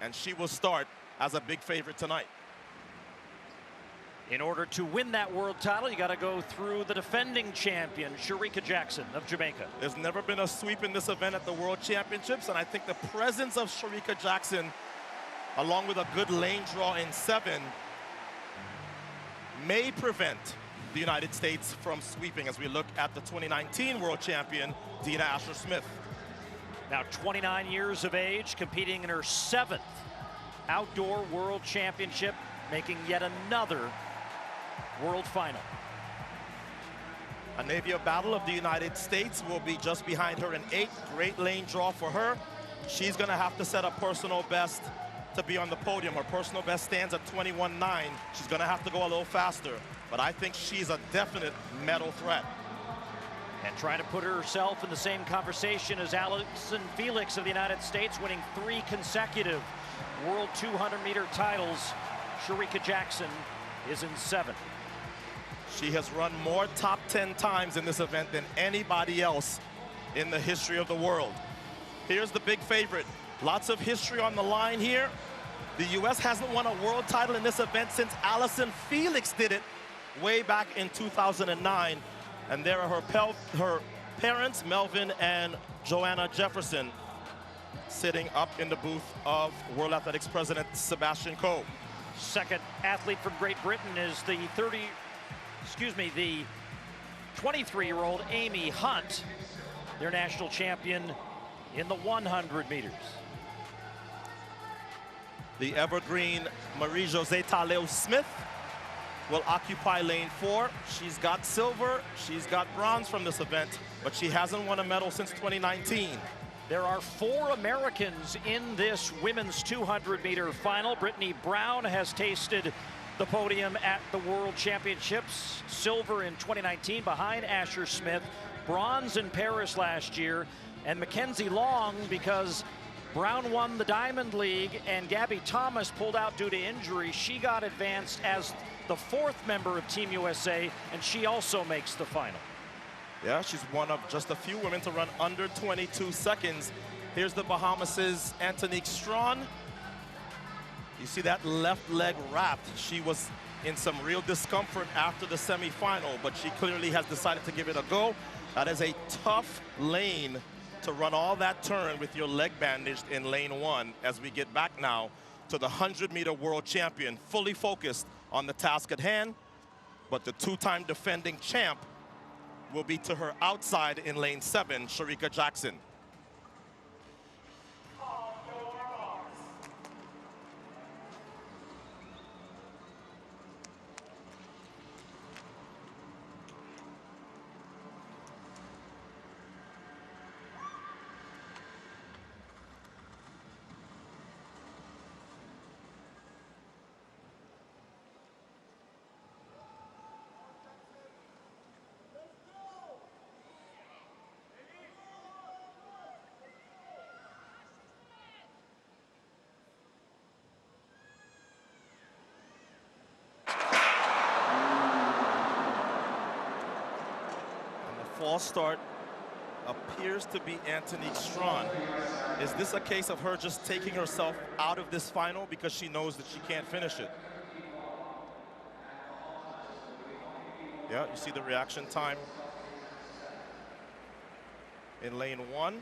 and she will start as a big favorite tonight. In order to win that world title, you got to go through the defending champion, Shericka Jackson of Jamaica. There's never been a sweep in this event at the World Championships, and I think the presence of Shericka Jackson, along with a good lane draw in 7, may prevent the United States from sweeping as we look at the 2019 World Champion, Dina Asher-Smith. Now 29 years of age, competing in her 7th Outdoor World Championship, making yet another World Final. A Navia Battle of the United States will be just behind her in 8th. Great lane draw for her. She's going to have to set a personal best to be on the podium. Her personal best stands at 21.9. She's going to have to go a little faster, but I think she's a definite medal threat. And trying to put herself in the same conversation as Allyson Felix of the United States, winning 3 consecutive World 200-meter titles. Shericka Jackson is in 7th. She has run more top 10 times in this event than anybody else in the history of the world. Here's the big favorite. Lots of history on the line here. The U.S. hasn't won a world title in this event since Allyson Felix did it way back in 2009. And there are her parents, Melvin and Joanna Jefferson, sitting up in the booth of World Athletics President Sebastian Coe. Second athlete from Great Britain is the 23-year-old Amy Hunt, their national champion in the 100 meters. The evergreen Marie-Josée Talleu-Smith will occupy lane 4. She's got silver, she's got bronze from this event, but she hasn't won a medal since 2019. There are 4 Americans in this women's 200-meter final. Brittany Brown has tasted the podium at the World Championships. Silver in 2019 behind Asher-Smith. Bronze in Paris last year. And Mackenzie Long, because Brown won the Diamond League and Gabby Thomas pulled out due to injury, she got advanced as the 4th member of Team USA, and she also makes the final. Yeah, she's one of just a few women to run under 22 seconds. Here's the Bahamas' Antonique Strawn. You see that left leg wrapped. She was in some real discomfort after the semifinal, but she clearly has decided to give it a go. That is a tough lane to run all that turn with your leg bandaged in lane 1 as we get back now to the 100-meter world champion, fully focused on the task at hand, but the 2-time defending champ will be to her outside in lane 7, Shericka Jackson. False start appears to be Antonique Strawn. Is this a case of her just taking herself out of this final because she knows that she can't finish it? Yeah, you see the reaction time in lane 1.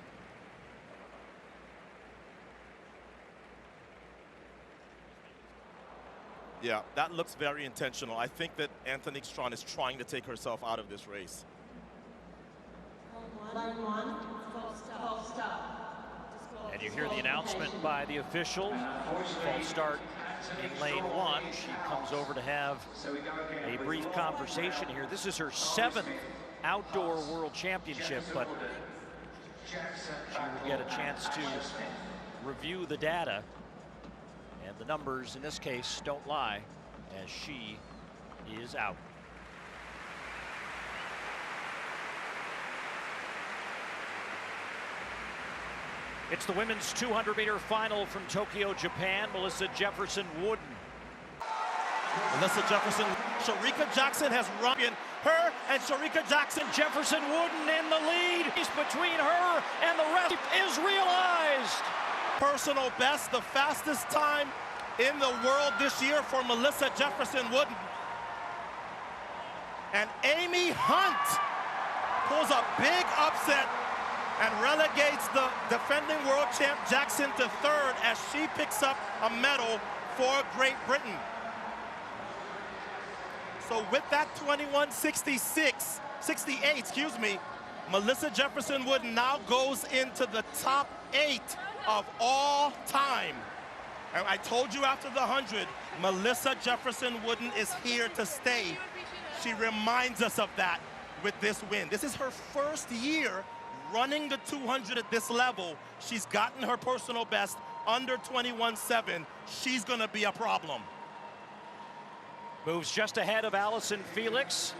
Yeah, that looks very intentional. I think that Antonique Strawn is trying to take herself out of this race. And you hear the announcement by the official. False start in lane 1. She comes over to have a brief conversation here. This is her 7th Outdoor World Championship, but she will get a chance to review the data. And the numbers in this case don't lie, as she is out. It's the women's 200-meter final from Tokyo, Japan. Melissa Jefferson-Wooden. Melissa Jefferson, Shericka Jackson has run in her, and Shericka Jackson. Jefferson-Wooden in the lead. Between her and the rest is realized. Personal best, the fastest time in the world this year for Melissa Jefferson-Wooden. And Amy Hunt pulls a big upset and relegates the defending world champ Jackson to third as she picks up a medal for Great Britain. So with that 21:68, Melissa Jefferson-Wooden now goes into the top 8 of all time. And I told you after the 100, Melissa Jefferson-Wooden is here to stay. She reminds us of that with this win. This is her first year running the 200 at this level. She's gotten her personal best under 21.7. She's gonna be a problem. Moves just ahead of Allison Felix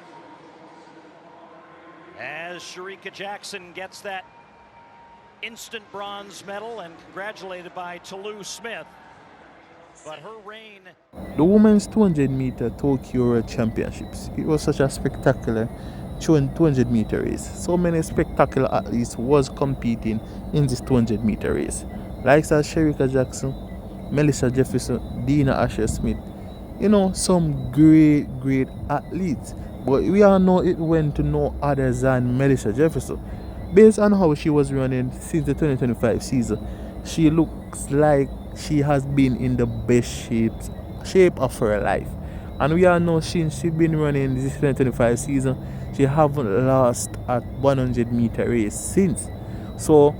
as Shericka Jackson gets that instant bronze medal and congratulated by Toulouse Smith. But her reign. The women's 200-meter Tokyo World Championships. It was such a spectacular 200-meter race. So many spectacular athletes was competing in this 200-meter race. Like Shericka Jackson, Melissa Jefferson, Dina Asher-Smith. You know, some great athletes. But we all know it went to no other than Melissa Jefferson. Based on how she was running since the 2025 season, she looks like she has been in the best shape of her life. And we all know since she's been running this 2025 season, she haven't lost at 100-meter race since. So,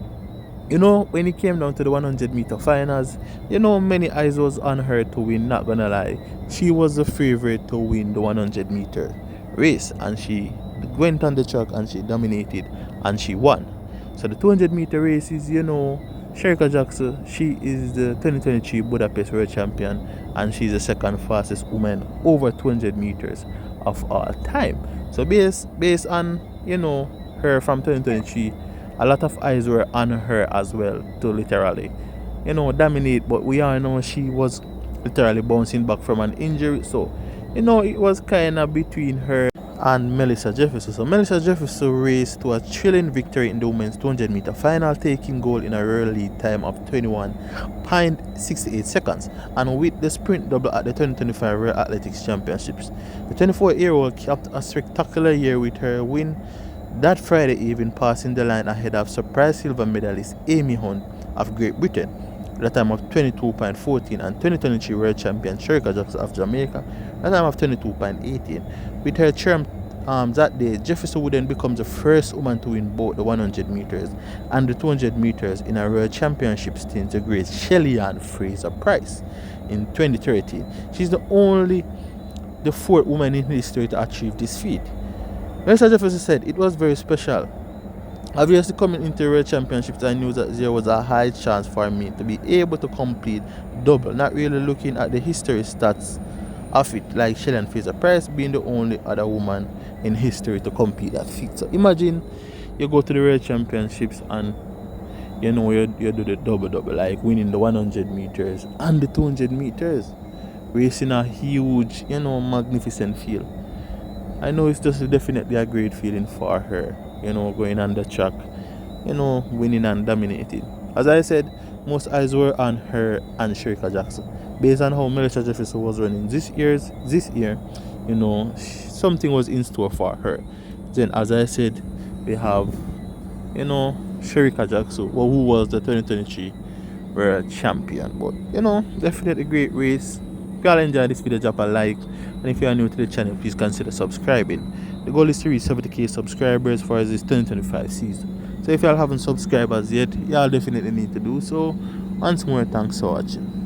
you know, when it came down to the 100-meter finals, you know, many eyes was on her to win, not gonna lie. She was the favorite to win the 100-meter race, and she went on the track and she dominated and she won. So the 200-meter race is, you know, Shericka Jackson, she is the 2023 Budapest World Champion, and she's the second fastest woman over 200 meters of all time. So based on, you know, her from 2023, a lot of eyes were on her as well to literally, you know, dominate. But we all know she was literally bouncing back from an injury. So, you know, it was kind of between her and Melissa Jefferson. So Melissa Jefferson raced to a thrilling victory in the women's 200-meter final, taking gold in a real lead time of 21.68 seconds. And with the sprint double at the 2025 World Athletics Championships, the 24-year-old capped a spectacular year with her win that Friday evening, passing the line ahead of surprise silver medalist Amy Hunt of Great Britain at a time of 22.14 and 2023 World Champion Shericka Jackson of Jamaica at a time of 22.18. With her triumph that day, Jefferson Wooden becomes the first woman to win both the 100 meters and the 200 meters in a World Championship stint to grace Shelly-Ann Fraser-Pryce in 2013. She's the fourth woman in history to achieve this feat. Melissa Jefferson said, "It was very special. Obviously, coming into the World Championships, I knew that there was a high chance for me to be able to complete double, not really looking at the history stats of it, like Shelly-Ann Fraser-Pryce being the only other woman in history to complete that feat." So imagine you go to the World Championships and you know you do the double, like winning the 100 meters and the 200 meters, racing a huge, you know, magnificent field. I know it's just definitely a great feeling for her, you know, going on the track, you know, winning and dominating. As I said, most eyes were on her and Shericka Jackson. Based on how Melissa Jefferson was running this year, you know, something was in store for her. Then, as I said, we have, you know, Shericka Jackson, who was the 2023 World Champion. But, you know, definitely a great race. If you all enjoyed this video, drop a like. And if you are new to the channel, please consider subscribing. The goal is to reach 70k subscribers for this 2025 season. So if you all haven't subscribed as yet, you all definitely need to do so. Once more, thanks for watching.